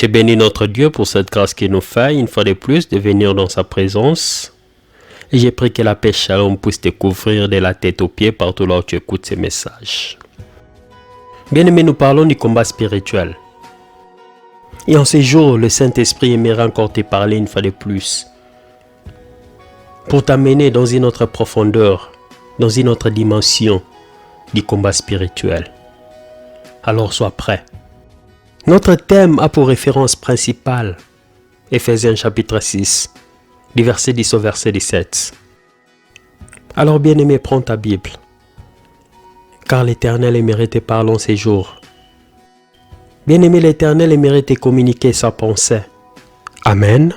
Je bénis notre Dieu pour cette grâce qu'il nous fait une fois de plus de venir dans sa présence. Et j'ai pris que la paix Shalom puisse te couvrir de la tête aux pieds partout là où tu écoutes ces messages. Bien-aimés, nous parlons du combat spirituel. Et en ces jours, le Saint-Esprit aimerait encore te parler une fois de plus. Pour t'amener dans une autre profondeur, dans une autre dimension du combat spirituel. Alors sois prêt. Notre thème a pour référence principale Éphésiens chapitre 6, du verset 10 au verset 17. Alors bien-aimé, prends ta Bible, car l'Éternel aimerait te parler en ces jours. Bien-aimé, l'Éternel aimerait te communiquer sa pensée. Amen.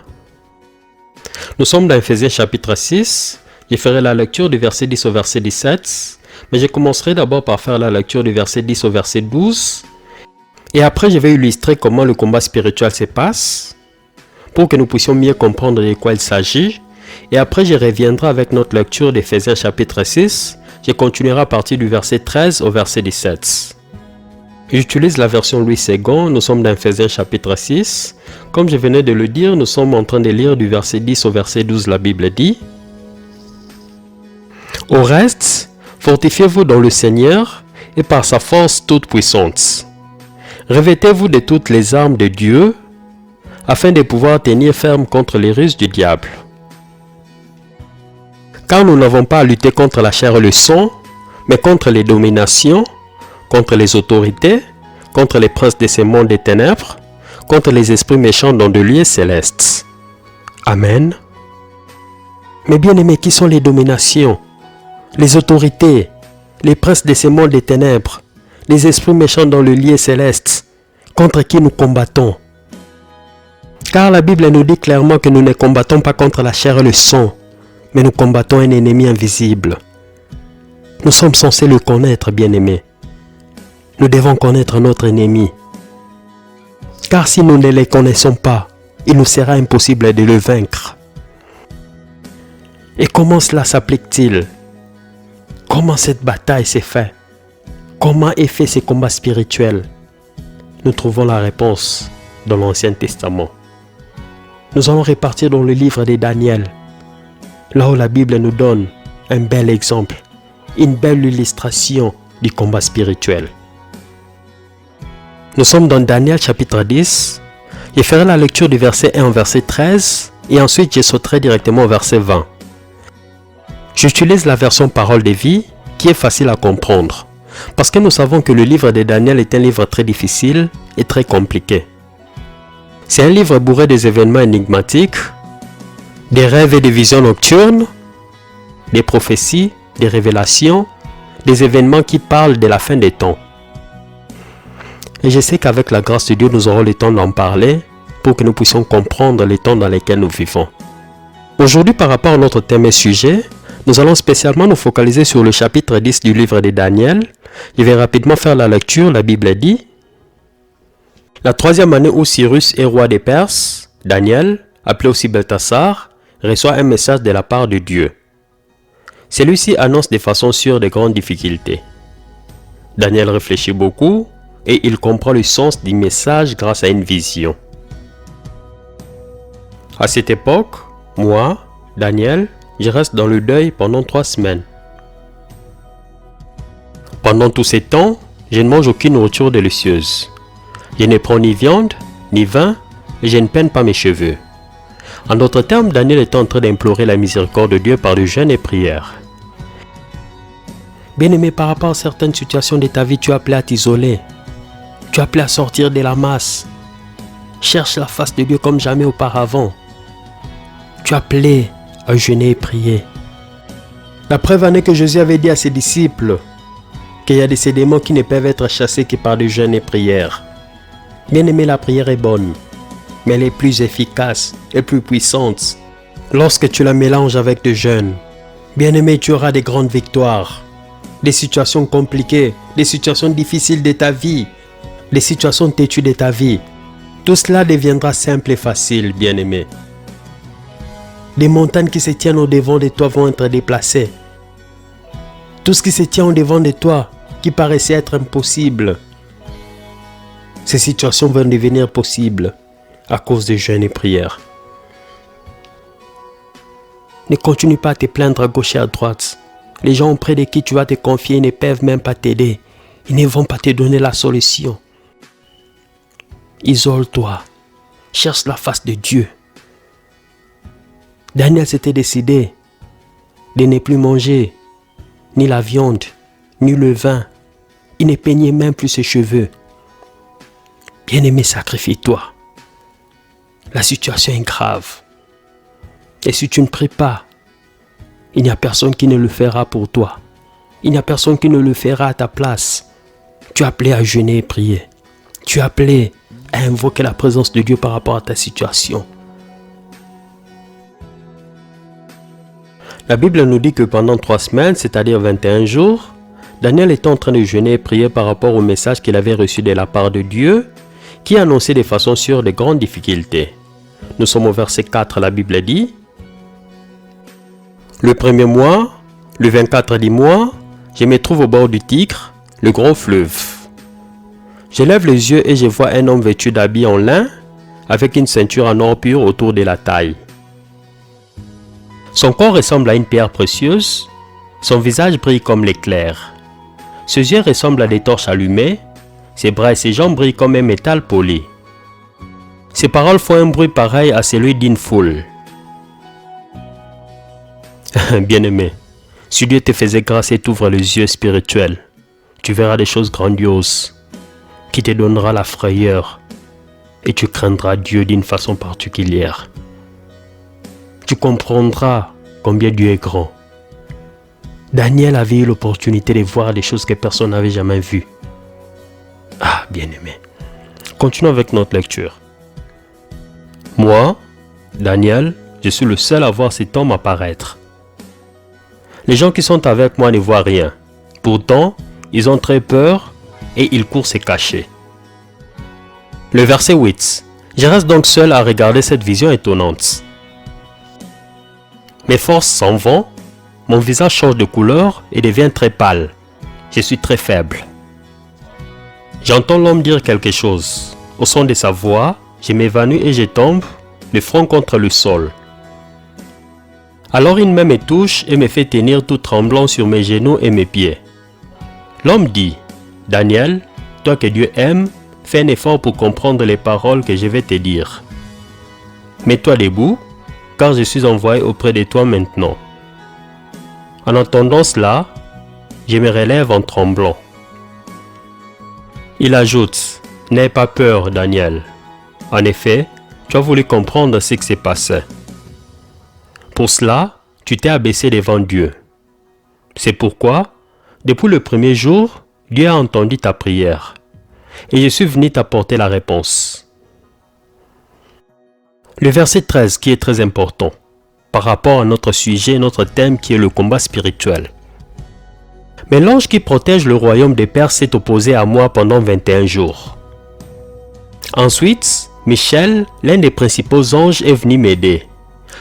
Nous sommes dans Éphésiens chapitre 6. Je ferai la lecture du verset 10 au verset 17, mais je commencerai d'abord par faire la lecture du verset 10 au verset 12. Et après, je vais illustrer comment le combat spirituel se passe, pour que nous puissions mieux comprendre de quoi il s'agit. Et après, je reviendrai avec notre lecture d'Éphésiens chapitre 6. Je continuerai à partir du verset 13 au verset 17. J'utilise la version Louis II. Nous sommes dans Éphésiens chapitre 6. Comme je venais de le dire, nous sommes en train de lire du verset 10 au verset 12. La Bible dit: Au reste, fortifiez-vous dans le Seigneur et par sa force toute puissante. Revêtez-vous de toutes les armes de Dieu, afin de pouvoir tenir ferme contre les ruses du diable. Car nous n'avons pas à lutter contre la chair et le sang, mais contre les dominations, contre les autorités, contre les princes de ce monde des ténèbres, contre les esprits méchants dans de lieux célestes. Amen. Mais bien aimés, qui sont les dominations, les autorités, les princes de ce monde des ténèbres, les esprits méchants dans le lieu céleste, contre qui nous combattons? Car la Bible nous dit clairement que nous ne combattons pas contre la chair et le sang, mais nous combattons un ennemi invisible. Nous sommes censés le connaître, bien-aimés. Nous devons connaître notre ennemi. Car si nous ne le connaissons pas, il nous sera impossible de le vaincre. Et comment cela s'applique-t-il? Comment cette bataille s'est faite? Comment est fait ce combat spirituel? Nous trouvons la réponse dans l'Ancien Testament. Nous allons repartir dans le livre de Daniel, là où la Bible nous donne un bel exemple, une belle illustration du combat spirituel. Nous sommes dans Daniel chapitre 10. Je ferai la lecture du verset 1 au verset 13 et ensuite je sauterai directement au verset 20. J'utilise la version Parole de vie qui est facile à comprendre. Parce que nous savons que le livre de Daniel est un livre très difficile et très compliqué. C'est un livre bourré des événements énigmatiques, des rêves et des visions nocturnes, des prophéties, des révélations, des événements qui parlent de la fin des temps. Et je sais qu'avec la grâce de Dieu, nous aurons le temps d'en parler pour que nous puissions comprendre les temps dans lesquels nous vivons. Aujourd'hui, par rapport à notre thème et sujet, nous allons spécialement nous focaliser sur le chapitre 10 du livre de Daniel. Je vais rapidement faire la lecture. La Bible dit: La 3e année où Cyrus est roi des Perses, Daniel, appelé aussi Beltassar, reçoit un message de la part de Dieu. Celui-ci annonce de façon sûre de grandes difficultés. Daniel réfléchit beaucoup et il comprend le sens du message grâce à une vision. À cette époque, moi, Daniel, je reste dans le deuil pendant 3 semaines. Pendant tout ce temps, je ne mange aucune nourriture délicieuse. Je ne prends ni viande, ni vin, et je ne peine pas mes cheveux. En d'autres termes, Daniel est en train d'implorer la miséricorde de Dieu par du jeûne et prière. Bien-aimé, par rapport à certaines situations de ta vie, tu es appelé à t'isoler. Tu es appelé à sortir de la masse. Cherche la face de Dieu comme jamais auparavant. Tu es appelé à jeûner et prier. La preuve en est que Jésus avait dit à ses disciples qu'il y a des démons qui ne peuvent être chassés que par du jeûne et prière. Bien aimé, la prière est bonne, mais elle est plus efficace et plus puissante lorsque tu la mélanges avec du jeûne. Bien aimé, tu auras des grandes victoires. Des situations compliquées, des situations difficiles de ta vie, des situations têtues de ta vie. Tout cela deviendra simple et facile, bien aimé. Des montagnes qui se tiennent au-devant de toi vont être déplacées. Tout ce qui se tient au-devant de toi, qui paraissait être impossible, ces situations vont devenir possibles. à cause des jeûnes et prières. Ne continue pas à te plaindre à gauche et à droite. Les gens auprès de qui tu vas te confier ne peuvent même pas t'aider. Ils ne vont pas te donner la solution. Isole-toi. Cherche la face de Dieu. Daniel s'était décidé de ne plus manger ni la viande, ni le vin. Il ne peignait même plus ses cheveux. Bien-aimé, sacrifie-toi. La situation est grave. Et si tu ne pries pas, il n'y a personne qui ne le fera pour toi. Il n'y a personne qui ne le fera à ta place. Tu es appelé à jeûner et prier. Tu es appelé à invoquer la présence de Dieu par rapport à ta situation. La Bible nous dit que pendant 3 semaines, c'est-à-dire 21 jours, Daniel était en train de jeûner et prier par rapport au message qu'il avait reçu de la part de Dieu, qui annonçait de façon sûre de grandes difficultés. Nous sommes au verset 4, la Bible dit: le premier mois, le 24 du mois, je me trouve au bord du Tigre, le gros fleuve. Je lève les yeux et je vois un homme vêtu d'habits en lin, avec une ceinture en or pur autour de la taille. Son corps ressemble à une pierre précieuse, son visage brille comme l'éclair. Ses yeux ressemblent à des torches allumées, ses bras et ses jambes brillent comme un métal poli. Ses paroles font un bruit pareil à celui d'une foule. Bien-aimé, si Dieu te faisait grâce et t'ouvre les yeux spirituels, tu verras des choses grandioses qui te donnera la frayeur et tu craindras Dieu d'une façon particulière. Tu comprendras combien Dieu est grand. Daniel avait eu l'opportunité de voir des choses que personne n'avait jamais vues. Ah, bien-aimé. Continuons avec notre lecture. Moi, Daniel, je suis le seul à voir cet homme apparaître. Les gens qui sont avec moi ne voient rien. Pourtant, ils ont très peur et ils courent se cacher. Le verset 8. Je reste donc seul à regarder cette vision étonnante. Mes forces s'en vont, mon visage change de couleur et devient très pâle. Je suis très faible. J'entends l'homme dire quelque chose. Au son de sa voix, je m'évanouis et je tombe, le front contre le sol. Alors une main me touche et me fait tenir tout tremblant sur mes genoux et mes pieds. L'homme dit: Daniel, toi que Dieu aime, fais un effort pour comprendre les paroles que je vais te dire. Mets-toi debout, car je suis envoyé auprès de toi maintenant. En entendant cela, je me relève en tremblant. Il ajoute: N'aie pas peur, Daniel. En effet, tu as voulu comprendre ce qui s'est passé. Pour cela, tu t'es abaissé devant Dieu. C'est pourquoi, depuis le premier jour, Dieu a entendu ta prière. Et je suis venu t'apporter la réponse. Le verset 13 qui est très important par rapport à notre sujet, notre thème qui est le combat spirituel. Mais l'ange qui protège le royaume des Perses s'est opposé à moi pendant 21 jours. Ensuite, Michel, l'un des principaux anges, est venu m'aider.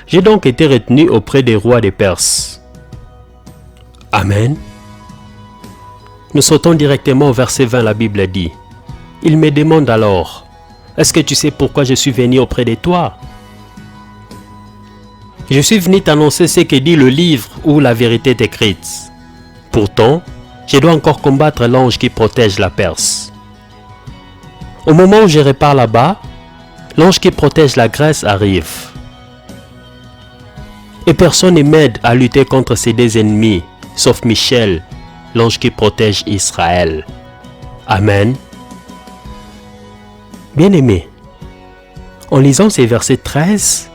J'ai donc été retenu auprès des rois des Perses. Amen. Nous sautons directement au verset 20, la Bible dit: Il me demande alors: Est-ce que tu sais pourquoi je suis venu auprès de toi? Je suis venu t'annoncer ce que dit le livre où la vérité est écrite. Pourtant, je dois encore combattre l'ange qui protège la Perse. Au moment où je repars là-bas, l'ange qui protège la Grèce arrive. Et personne ne m'aide à lutter contre ces deux ennemis, sauf Michel, l'ange qui protège Israël. Amen. Bien-aimés, en lisant ces versets 13,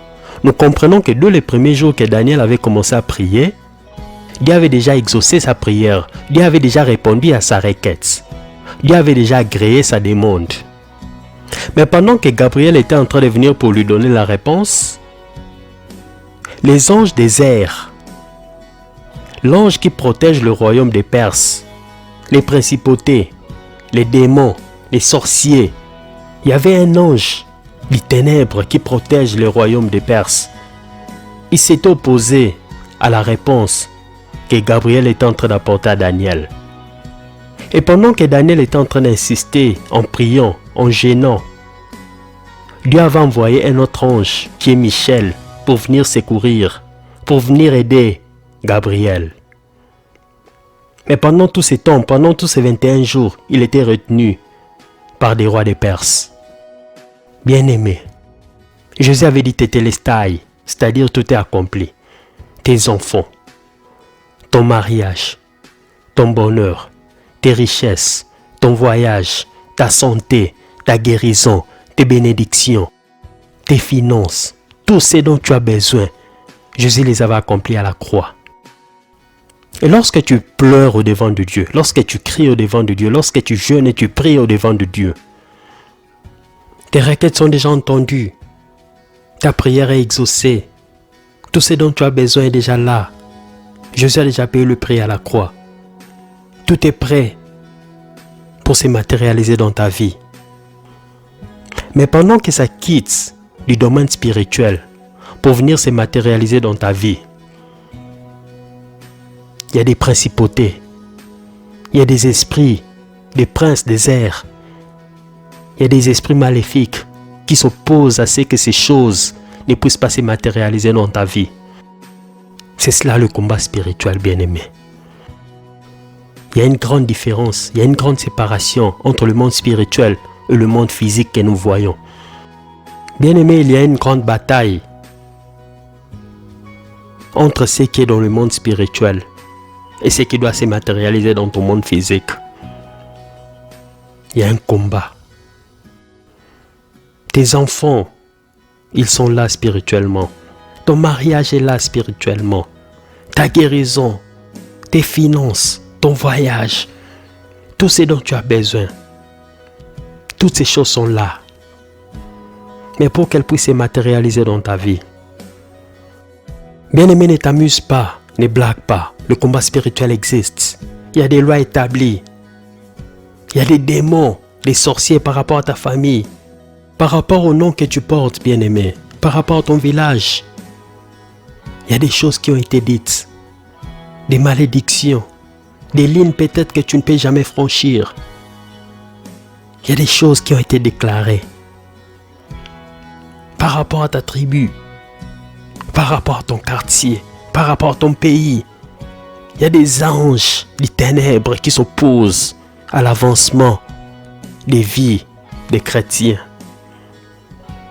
nous comprenons que dès les premiers jours que Daniel avait commencé à prier, Dieu avait déjà exaucé sa prière, Dieu avait déjà répondu à sa requête, Dieu avait déjà agréé sa demande. Mais pendant que Gabriel était en train de venir pour lui donner la réponse, les anges des airs, l'ange qui protège le royaume des Perses, les principautés, les démons, les sorciers, il y avait un ange, les ténèbres qui protège le royaume des Perses. Il s'est opposé à la réponse que Gabriel était en train d'apporter à Daniel. Et pendant que Daniel était en train d'insister, en priant, en gênant, Dieu avait envoyé un autre ange, qui est Michel, pour venir secourir, pour venir aider Gabriel. Mais pendant tout ce temps, pendant tous ces 21 jours, il était retenu par des rois des Perses. Bien-aimé, Jésus avait dit tétélestai, c'est-à-dire tout est accompli. Tes enfants, ton mariage, ton bonheur, tes richesses, ton voyage, ta santé, ta guérison, tes bénédictions, tes finances, tout ce dont tu as besoin, Jésus les avait accomplis à la croix. Et lorsque tu pleures au devant de Dieu, lorsque tu cries au devant de Dieu, lorsque tu jeûnes et tu pries au devant de Dieu, tes requêtes sont déjà entendues. Ta prière est exaucée. Tout ce dont tu as besoin est déjà là. Jésus a déjà payé le prix à la croix. Tout est prêt pour se matérialiser dans ta vie. Mais pendant que ça quitte du domaine spirituel pour venir se matérialiser dans ta vie, il y a des principautés, il y a des esprits, des princes des airs, il y a des esprits maléfiques qui s'opposent à ce que ces choses ne puissent pas se matérialiser dans ta vie. C'est cela le combat spirituel, bien-aimé. Il y a une grande différence, il y a une grande séparation entre le monde spirituel et le monde physique que nous voyons. Bien-aimé, il y a une grande bataille entre ce qui est dans le monde spirituel et ce qui doit se matérialiser dans ton monde physique. Il y a un combat. Tes enfants, ils sont là spirituellement. Ton mariage est là spirituellement. Ta guérison, tes finances, ton voyage, tout ce dont tu as besoin. Toutes ces choses sont là. Mais pour qu'elles puissent se matérialiser dans ta vie. Bien-aimé, ne t'amuse pas, ne blague pas. Le combat spirituel existe. Il y a des lois établies. Il y a des démons, des sorciers par rapport à ta famille. Par rapport au nom que tu portes, bien-aimé. Par rapport à ton village. Il y a des choses qui ont été dites. Des malédictions. Des lignes peut-être que tu ne peux jamais franchir. Il y a des choses qui ont été déclarées. Par rapport à ta tribu. Par rapport à ton quartier. Par rapport à ton pays. Il y a des anges, des ténèbres qui s'opposent à l'avancement des vies des chrétiens.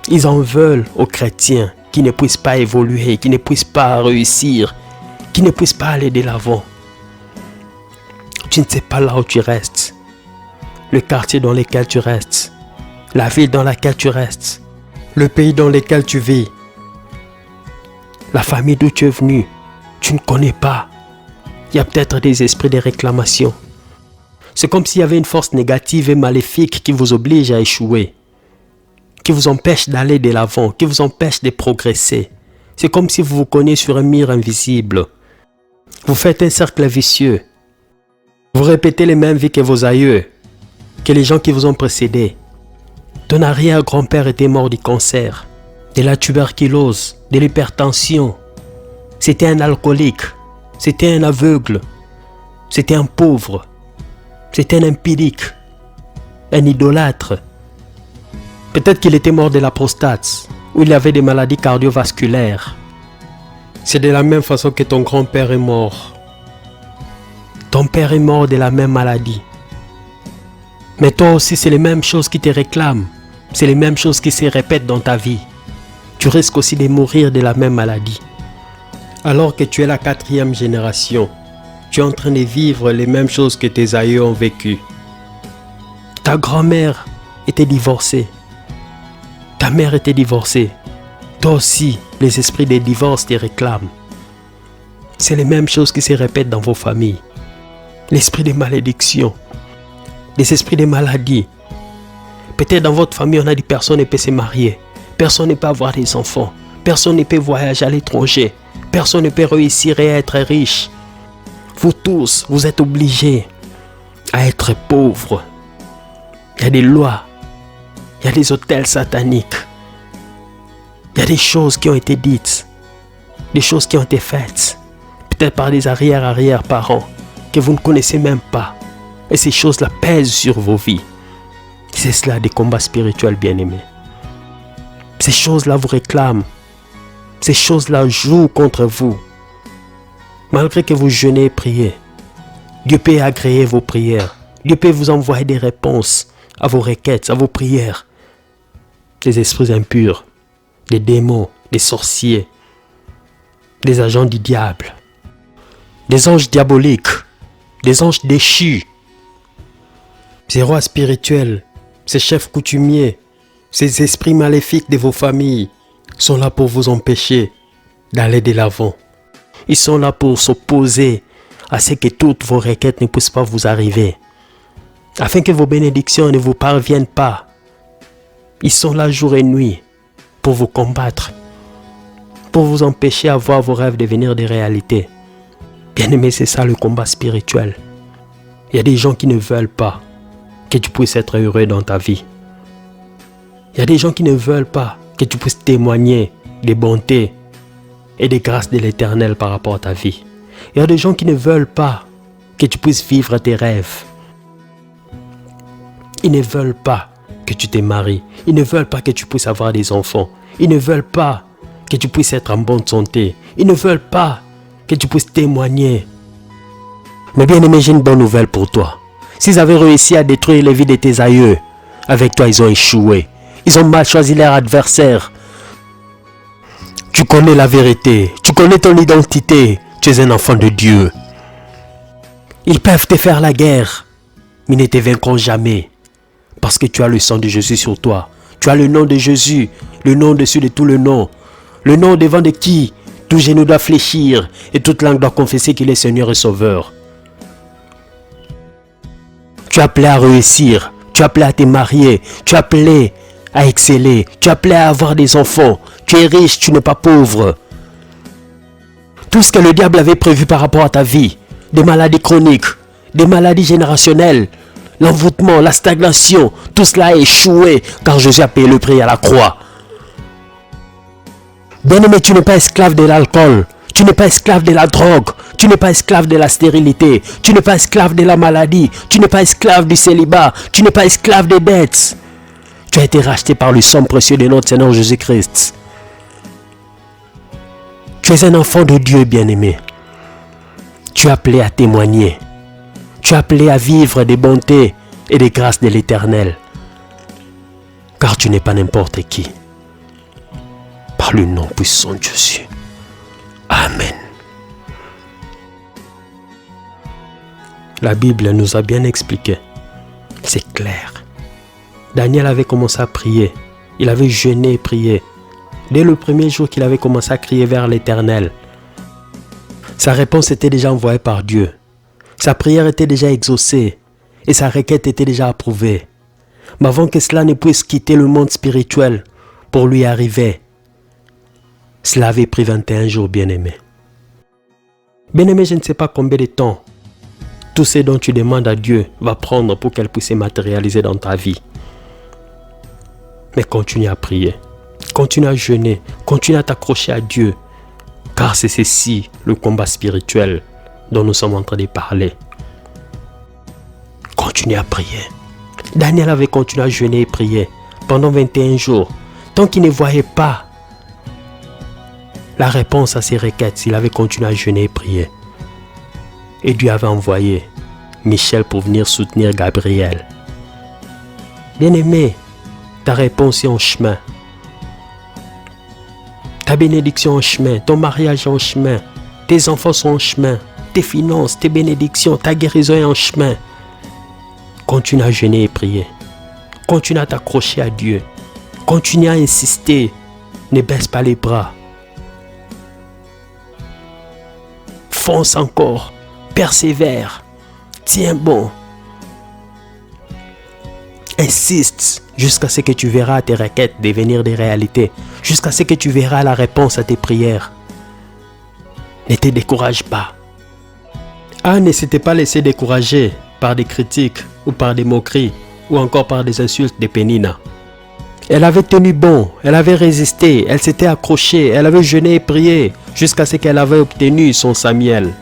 Ils en veulent aux chrétiens qui ne puissent pas évoluer, qui ne puissent pas réussir, qui ne puissent pas aller de l'avant. Tu ne sais pas là où tu restes, le quartier dans lequel tu restes, la ville dans laquelle tu restes, le pays dans lequel tu vis, la famille d'où tu es venu, tu ne connais pas. Il y a peut-être des esprits de réclamation. C'est comme s'il y avait une force négative et maléfique qui vous oblige à échouer, qui vous empêche d'aller de l'avant, qui vous empêche de progresser. C'est comme si vous vous cognez sur un mur invisible. Vous faites un cercle vicieux. Vous répétez les mêmes vies que vos aïeux, que les gens qui vous ont précédés. Ton arrière-grand-père était mort du cancer, de la tuberculose, de l'hypertension. C'était un alcoolique, c'était un aveugle, c'était un pauvre, c'était un impérique, un idolâtre. Peut-être qu'il était mort de la prostate, ou il avait des maladies cardiovasculaires. C'est de la même façon que ton grand-père est mort. Ton père est mort de la même maladie. Mais toi aussi, c'est les mêmes choses qui te réclament. C'est les mêmes choses qui se répètent dans ta vie. Tu risques aussi de mourir de la même maladie. Alors que tu es la 4e génération, tu es en train de vivre les mêmes choses que tes aïeux ont vécues. Ta grand-mère était divorcée. Ta mère était divorcée. Toi aussi, les esprits des divorces te réclament. C'est les mêmes choses qui se répètent dans vos familles. L'esprit des malédictions, les esprits des maladies. Peut-être dans votre famille, on a dit personne ne peut se marier. Personne ne peut avoir des enfants. Personne ne peut voyager à l'étranger. Personne ne peut réussir et être riche. Vous tous, vous êtes obligés à être pauvres. Il y a des lois. Il y a des hôtels sataniques. Il y a des choses qui ont été dites. Des choses qui ont été faites. Peut-être par des arrière-parents que vous ne connaissez même pas. Et ces choses-là pèsent sur vos vies. C'est cela des combats spirituels, bien-aimés. Ces choses-là vous réclament. Ces choses-là jouent contre vous. Malgré que vous jeûnez et priez, Dieu peut agréer vos prières. Dieu peut vous envoyer des réponses à vos requêtes, à vos prières. Des esprits impurs, des démons, des sorciers, des agents du diable, des anges diaboliques, des anges déchus, ces rois spirituels, ces chefs coutumiers, ces esprits maléfiques de vos familles sont là pour vous empêcher d'aller de l'avant. Ils sont là pour s'opposer à ce que toutes vos requêtes ne puissent pas vous arriver, afin que vos bénédictions ne vous parviennent pas. Ils sont là jour et nuit pour vous combattre, pour vous empêcher à voir vos rêves devenir des réalités. Bien-aimé, c'est ça le combat spirituel. Il y a des gens qui ne veulent pas que tu puisses être heureux dans ta vie. Il y a des gens qui ne veulent pas que tu puisses témoigner des bontés et des grâces de l'Éternel par rapport à ta vie. Il y a des gens qui ne veulent pas que tu puisses vivre tes rêves. Ils ne veulent pas que tu te maries. Ils ne veulent pas que tu puisses avoir des enfants. Ils ne veulent pas que tu puisses être en bonne santé. Ils ne veulent pas que tu puisses témoigner. Mais bien aimé, j'ai une bonne nouvelle pour toi. S'ils avaient réussi à détruire les vies de tes aïeux, avec toi ils ont échoué. Ils ont mal choisi leur adversaire. Tu connais la vérité. Tu connais ton identité. Tu es un enfant de Dieu. Ils peuvent te faire la guerre, mais ils ne te vaincront jamais. Parce que tu as le sang de Jésus sur toi. Tu as le nom de Jésus, le nom au-dessus de tout le nom. Le nom devant de qui tout genou doit fléchir et toute langue doit confesser qu'il est Seigneur et Sauveur. Tu es appelé à réussir. Tu es appelé à te marier. Tu es appelé à exceller. Tu es appelé à avoir des enfants. Tu es riche, tu n'es pas pauvre. Tout ce que le diable avait prévu par rapport à ta vie, des maladies chroniques, des maladies générationnelles, l'envoûtement, la stagnation, tout cela a échoué car Jésus a payé le prix à la croix. Bien-aimé, tu n'es pas esclave de l'alcool, tu n'es pas esclave de la drogue, tu n'es pas esclave de la stérilité, tu n'es pas esclave de la maladie, tu n'es pas esclave du célibat, tu n'es pas esclave des dettes. Tu as été racheté par le sang précieux de notre Seigneur Jésus-Christ. Tu es un enfant de Dieu, bien-aimé. Tu es appelé à témoigner. Tu es appelé à vivre des bontés et des grâces de l'Éternel. Car tu n'es pas n'importe qui. Par le nom puissant de Jésus. Amen. La Bible nous a bien expliqué. C'est clair. Daniel avait commencé à prier. Il avait jeûné et prié. Dès le premier jour qu'il avait commencé à crier vers l'Éternel, sa réponse était déjà envoyée par Dieu. Sa prière était déjà exaucée et sa requête était déjà approuvée. Mais avant que cela ne puisse quitter le monde spirituel pour lui arriver, cela avait pris 21 jours, bien-aimé. Bien-aimé, je ne sais pas combien de temps tout ce dont tu demandes à Dieu va prendre pour qu'elle puisse se matérialiser dans ta vie. Mais continue à prier. Continue à jeûner, continue à t'accrocher à Dieu, car c'est ceci le combat spirituel dont nous sommes en train de parler. Continue à prier. Daniel avait continué à jeûner et prier pendant 21 jours. Tant qu'il ne voyait pas la réponse à ses requêtes, il avait continué à jeûner et prier. Et Dieu avait envoyé Michel pour venir soutenir Gabriel. Bien-aimé, ta réponse est en chemin. Ta bénédiction en chemin, ton mariage est en chemin, tes enfants sont en chemin, tes finances, tes bénédictions, ta guérison est en chemin. Continue à jeûner et prier. Continue à t'accrocher à Dieu. Continue à insister. Ne baisse pas les bras. Fonce encore. Persévère. Tiens bon. Insiste jusqu'à ce que tu verras tes requêtes devenir des réalités. Jusqu'à ce que tu verras la réponse à tes prières. Ne te décourage pas. Anne ne s'était pas laissé décourager par des critiques ou par des moqueries ou encore par des insultes de Pénina. Elle avait tenu bon, elle avait résisté, elle s'était accrochée, elle avait jeûné et prié jusqu'à ce qu'elle avait obtenu son Samuel.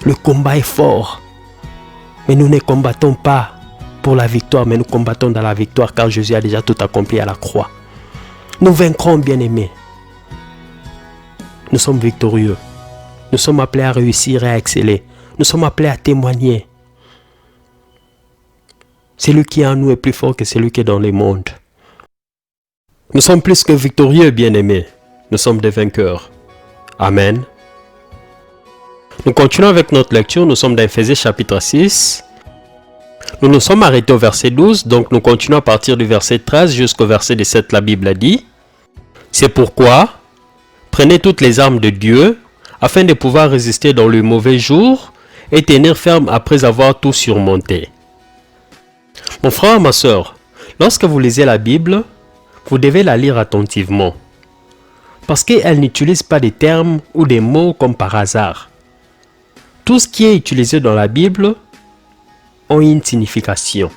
Le combat est fort, mais nous ne combattons pas pour la victoire, mais nous combattons dans la victoire car Jésus a déjà tout accompli à la croix. Nous vaincrons, bien-aimés. Nous sommes victorieux. Nous sommes appelés à réussir et à exceller. Nous sommes appelés à témoigner. Celui qui est en nous est plus fort que celui qui est dans le monde. Nous sommes plus que victorieux, bien-aimés. Nous sommes des vainqueurs. Amen. Nous continuons avec notre lecture. Nous sommes dans Éphésiens chapitre 6. Nous nous sommes arrêtés au verset 12. Donc nous continuons à partir du verset 13 jusqu'au verset 17. La Bible a dit: c'est pourquoi, prenez toutes les armes de Dieu, afin de pouvoir résister dans le mauvais jour et tenir ferme après avoir tout surmonté. Mon frère, ma soeur, lorsque vous lisez la Bible, vous devez la lire attentivement. Parce qu'elle n'utilise pas des termes ou des mots comme par hasard. Tout ce qui est utilisé dans la Bible a une signification.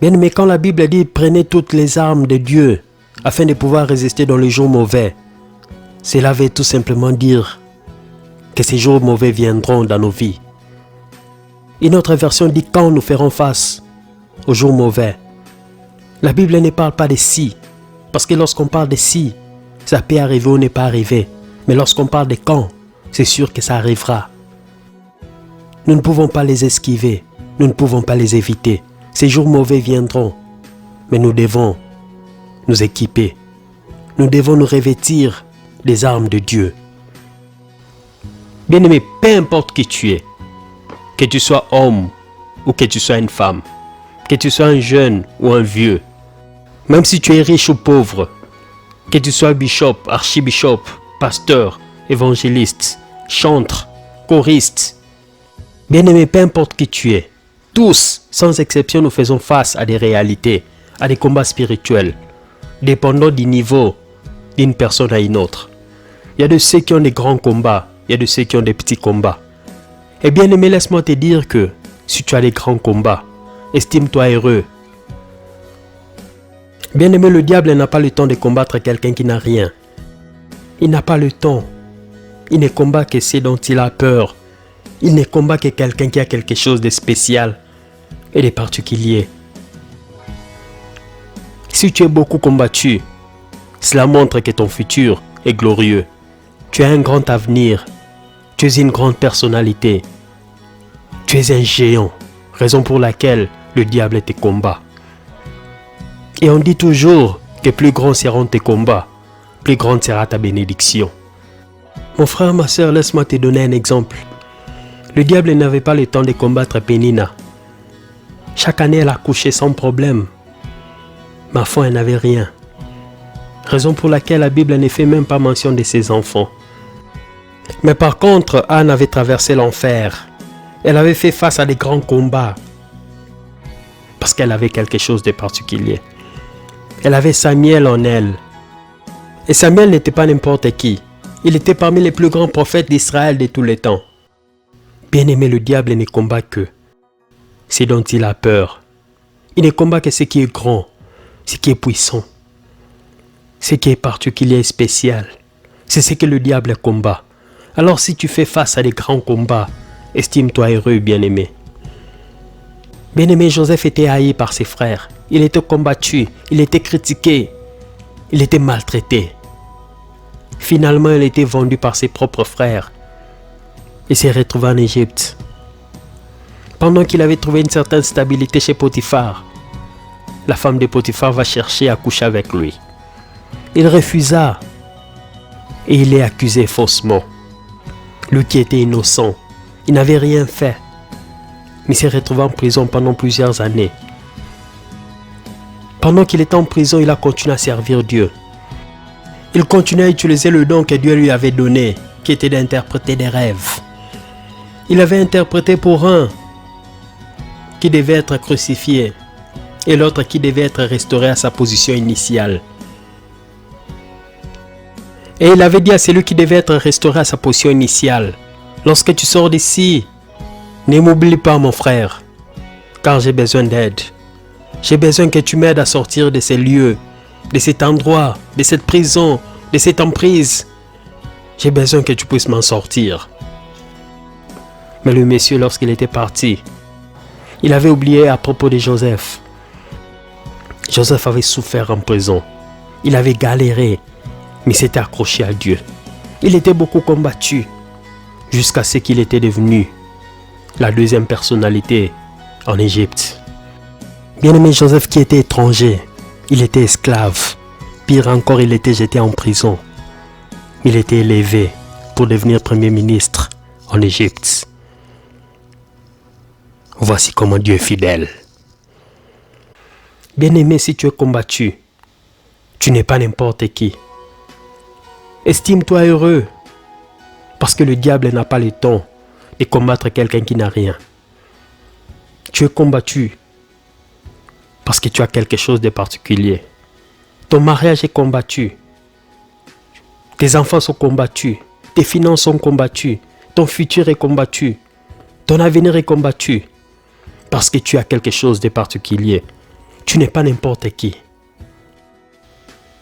Bien aimé, quand la Bible dit « Prenez toutes les armes de Dieu » afin de pouvoir résister dans les jours mauvais, cela veut tout simplement dire que ces jours mauvais viendront dans nos vies. Une autre version dit quand nous ferons face aux jours mauvais. La Bible ne parle pas de si, parce que lorsqu'on parle de si, ça peut arriver ou n'est pas arrivé. Mais lorsqu'on parle de quand, c'est sûr que ça arrivera. Nous ne pouvons pas les esquiver, nous ne pouvons pas les éviter. Ces jours mauvais viendront, mais nous devons nous équiper. Nous devons nous revêtir des armes de Dieu. Bien-aimé, peu importe qui tu es, que tu sois homme ou que tu sois une femme, que tu sois un jeune ou un vieux, même si tu es riche ou pauvre, que tu sois bishop, archibishop, pasteur, évangéliste, chantre, choriste, bien-aimé, peu importe qui tu es, tous, sans exception, nous faisons face à des réalités, à des combats spirituels, dépendant du niveau d'une personne à une autre. Il y a de ceux qui ont des grands combats, il y a de ceux qui ont des petits combats. Et bien aimé, laisse-moi te dire que si tu as des grands combats, estime-toi heureux. Bien aimé, le diable n'a pas le temps de combattre quelqu'un qui n'a rien. Il n'a pas le temps. Il ne combat que ce dont il a peur. Il ne combat que quelqu'un qui a quelque chose de spécial et de particulier. Si tu es beaucoup combattu, cela montre que ton futur est glorieux. Tu as un grand avenir. Tu es une grande personnalité. Tu es un géant, raison pour laquelle le diable te combat. Et on dit toujours que plus grands seront tes combats, plus grande sera ta bénédiction. Mon frère, ma soeur, laisse-moi te donner un exemple. Le diable n'avait pas le temps de combattre Pénina. Chaque année, elle accouchait sans problème. Ma foi, elle n'avait rien. Raison pour laquelle la Bible ne fait même pas mention de ses enfants. Mais par contre, Anne avait traversé l'enfer. Elle avait fait face à des grands combats. Parce qu'elle avait quelque chose de particulier. Elle avait Samuel en elle. Et Samuel n'était pas n'importe qui. Il était parmi les plus grands prophètes d'Israël de tous les temps. Bien-aimé, le diable ne combat que ce dont il a peur. Il ne combat que ce qui est grand, ce qui est puissant, ce qui est particulier et spécial. C'est ce que le diable combat. Alors si tu fais face à des grands combats, estime-toi heureux, bien-aimé. Bien-aimé, Joseph était haï par ses frères. Il était combattu, il était critiqué, il était maltraité. Finalement, il était vendu par ses propres frères et s'est retrouvé en Égypte. Pendant qu'il avait trouvé une certaine stabilité chez Potiphar, la femme de Potiphar va chercher à coucher avec lui. Il refusa et il est accusé faussement. Lui qui était innocent, il n'avait rien fait, mais s'est retrouvé en prison pendant plusieurs années. Pendant qu'il était en prison, il a continué à servir Dieu. Il continuait à utiliser le don que Dieu lui avait donné, qui était d'interpréter des rêves. Il avait interprété pour un qui devait être crucifié et l'autre qui devait être restauré à sa position initiale. Et il avait dit à celui qui devait être restauré à sa position initiale, lorsque tu sors d'ici, ne m'oublie pas mon frère, car j'ai besoin d'aide. J'ai besoin que tu m'aides à sortir de ces lieux, de cet endroit, de cette prison, de cette emprise. J'ai besoin que tu puisses m'en sortir. Mais le monsieur, lorsqu'il était parti, il avait oublié à propos de Joseph. Joseph avait souffert en prison. Il avait galéré, mais s'était accroché à Dieu. Il était beaucoup combattu, jusqu'à ce qu'il était devenu la deuxième personnalité en Égypte. Bien-aimé Joseph qui était étranger, il était esclave. Pire encore, il était jeté en prison. Il était élevé pour devenir premier ministre en Égypte. Voici comment Dieu est fidèle. Bien-aimé, si tu es combattu, tu n'es pas n'importe qui. Estime-toi heureux, parce que le diable n'a pas le temps de combattre quelqu'un qui n'a rien. Tu es combattu parce que tu as quelque chose de particulier. Ton mariage est combattu. Tes enfants sont combattus. Tes finances sont combattues. Ton futur est combattu. Ton avenir est combattu. Parce que tu as quelque chose de particulier. Tu n'es pas n'importe qui.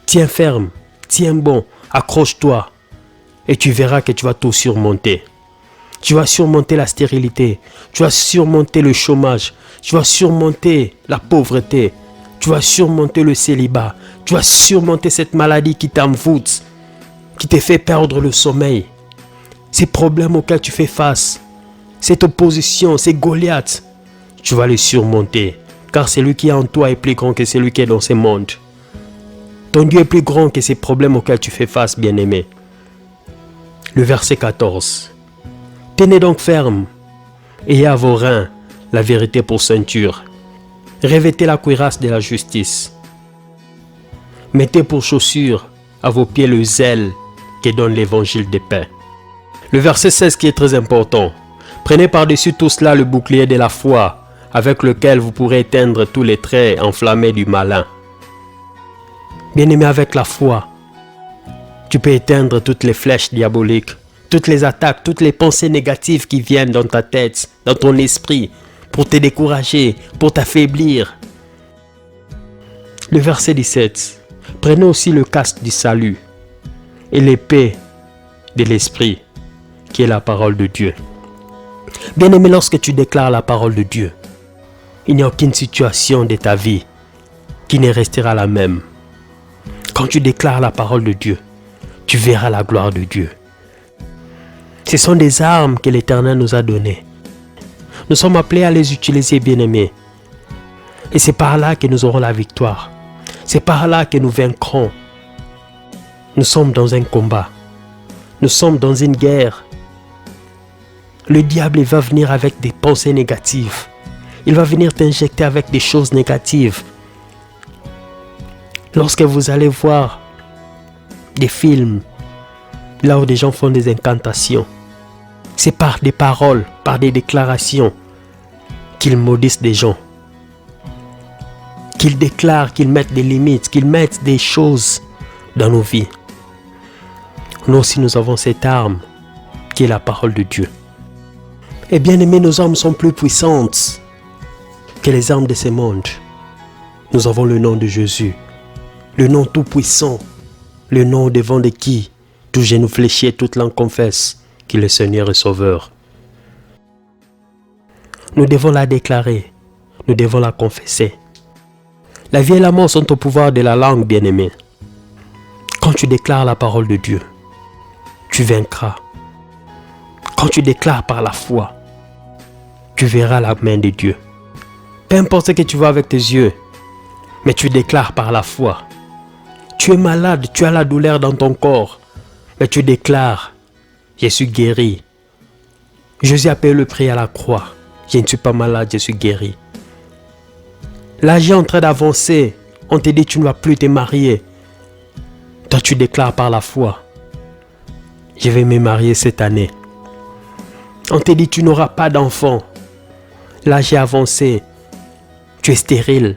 Tiens ferme, tiens bon, accroche-toi. Et tu verras que tu vas tout surmonter. Tu vas surmonter la stérilité. Tu vas surmonter le chômage. Tu vas surmonter la pauvreté. Tu vas surmonter le célibat. Tu vas surmonter cette maladie qui t'envoûte, qui te fait perdre le sommeil. Ces problèmes auxquels tu fais face, cette opposition, ces Goliaths, tu vas les surmonter. Car celui qui est en toi est plus grand que celui qui est dans ce monde. Ton Dieu est plus grand que ces problèmes auxquels tu fais face, bien-aimé. Le verset 14. Tenez donc ferme, ayez à vos reins la vérité pour ceinture. Revêtez la cuirasse de la justice. Mettez pour chaussure à vos pieds le zèle que donne l'évangile de paix. Le verset 16 qui est très important. Prenez par-dessus tout cela le bouclier de la foi, avec lequel vous pourrez éteindre tous les traits enflammés du malin. Bien-aimé, avec la foi, tu peux éteindre toutes les flèches diaboliques, toutes les attaques, toutes les pensées négatives qui viennent dans ta tête, dans ton esprit, pour te décourager, pour t'affaiblir. Le verset 17. Prenez aussi le casque du salut et l'épée de l'esprit, qui est la parole de Dieu. Bien-aimé, lorsque tu déclares la parole de Dieu, il n'y a aucune situation de ta vie qui ne restera la même. Quand tu déclares la parole de Dieu, tu verras la gloire de Dieu. Ce sont des armes que l'Éternel nous a données. Nous sommes appelés à les utiliser, bien-aimés. Et c'est par là que nous aurons la victoire. C'est par là que nous vaincrons. Nous sommes dans un combat. Nous sommes dans une guerre. Le diable va venir avec des pensées négatives. Il va venir t'injecter avec des choses négatives. Lorsque vous allez voir des films, là où des gens font des incantations, c'est par des paroles, par des déclarations qu'ils maudissent des gens. Qu'ils déclarent, qu'ils mettent des limites, qu'ils mettent des choses dans nos vies. Nous aussi, nous avons cette arme qui est la parole de Dieu. Et bien aimé, nos armes sont plus puissantes que les armes de ce monde. Nous avons le nom de Jésus, le nom tout puissant, le nom devant de qui tout genou fléchi et toute langue confesse qu'il est Seigneur et Sauveur. Nous devons la déclarer, nous devons la confesser. La vie et la mort sont au pouvoir de la langue, bien-aimé. Quand tu déclares la parole de Dieu, tu vaincras. Quand tu déclares par la foi, tu verras la main de Dieu. Peu importe ce que tu vois avec tes yeux, mais tu déclares par la foi. Tu es malade, tu as la douleur dans ton corps, mais tu déclares, je suis guéri. Jésus a payé le prix à la croix. Je ne suis pas malade, je suis guéri. L'âge est en train d'avancer. On te dit tu ne vas plus te marier. Toi tu déclares par la foi, je vais me marier cette année. On te dit tu n'auras pas d'enfant. L'âge est avancé. Tu es stérile.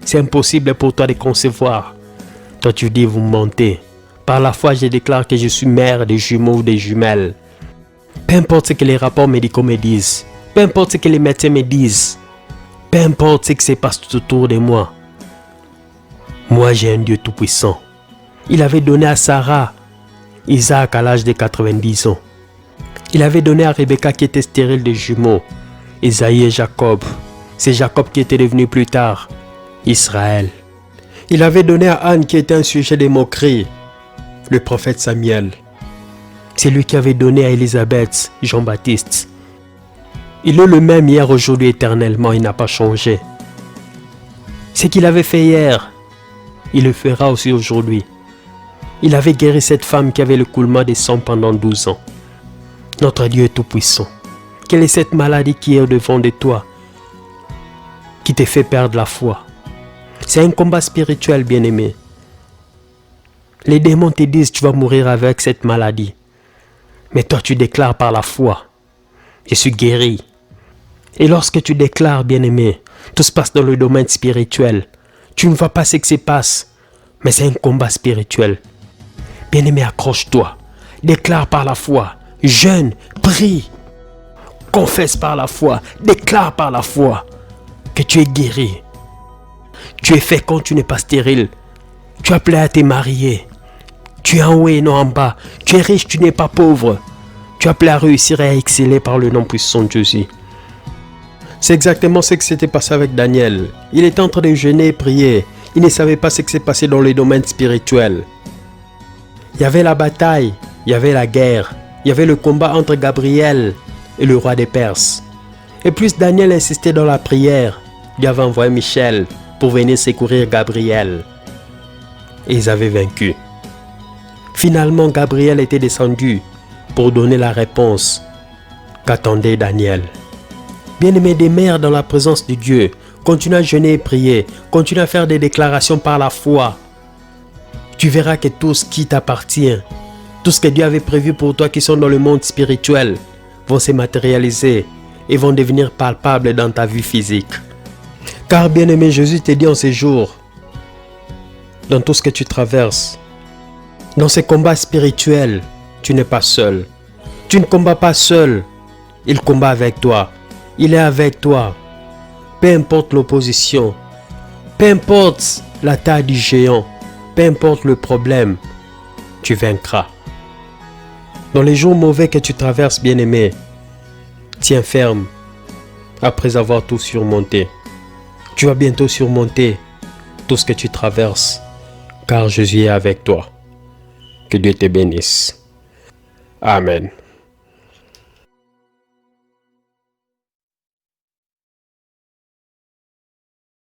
C'est impossible pour toi de concevoir. Toi tu dis vous mentez. Par la foi je déclare que je suis mère des jumeaux ou des jumelles. Peu importe ce que les rapports médicaux me disent. Peu importe ce que les médecins me disent. Peu importe ce qui se passe tout autour de moi. Moi j'ai un Dieu tout puissant. Il avait donné à Sarah Isaac à l'âge de 90 ans. Il avait donné à Rebecca qui était stérile des jumeaux, Isaïe et Jacob. C'est Jacob qui était devenu plus tard Israël. Il avait donné à Anne qui était un sujet de moquerie, le prophète Samuel. C'est lui qui avait donné à Élisabeth, Jean-Baptiste. Il est le même hier, aujourd'hui, éternellement, il n'a pas changé. Ce qu'il avait fait hier, il le fera aussi aujourd'hui. Il avait guéri cette femme qui avait le coulement des sang pendant 12 ans. Notre Dieu est tout-puissant. Quelle est cette maladie qui est au-devant de toi, qui te fait perdre la foi? C'est un combat spirituel, bien-aimé. Les démons te disent tu vas mourir avec cette maladie. Mais toi tu déclares par la foi, je suis guéri. Et lorsque tu déclares, bien-aimé, tout se passe dans le domaine spirituel. Tu ne vois pas ce qui se passe, mais c'est un combat spirituel. Bien-aimé, accroche-toi. Déclare par la foi. Jeûne, prie. Confesse par la foi. Déclare par la foi que tu es guéri. Tu es fécond, tu n'es pas stérile. Tu as appelé à te marier. Tu es en haut et non en bas. Tu es riche, tu n'es pas pauvre. Tu as appelé à réussir et à exceller par le nom puissant de Jésus. C'est exactement ce qui s'était passé avec Daniel. Il était en train de jeûner et prier. Il ne savait pas ce qui s'est passé dans les domaines spirituels. Il y avait la bataille, il y avait la guerre, il y avait le combat entre Gabriel et le roi des Perses. Et plus Daniel insistait dans la prière, Dieu avait envoyé Michel pour venir secourir Gabriel. Et ils avaient vaincu. Finalement, Gabriel était descendu pour donner la réponse qu'attendait Daniel. Bien-aimé, demeure dans la présence de Dieu. Continue à jeûner et prier. Continue à faire des déclarations par la foi. Tu verras que tout ce qui t'appartient, tout ce que Dieu avait prévu pour toi qui sont dans le monde spirituel, vont se matérialiser et vont devenir palpables dans ta vie physique. Car bien-aimé, Jésus te dit en ces jours, dans tout ce que tu traverses, dans ces combats spirituels, tu n'es pas seul. Tu ne combats pas seul. Il combat avec toi. Il est avec toi. Peu importe l'opposition, peu importe la taille du géant, peu importe le problème, tu vaincras. Dans les jours mauvais que tu traverses, bien-aimé, tiens ferme après avoir tout surmonté. Tu vas bientôt surmonter tout ce que tu traverses, car Jésus est avec toi. Que Dieu te bénisse. Amen.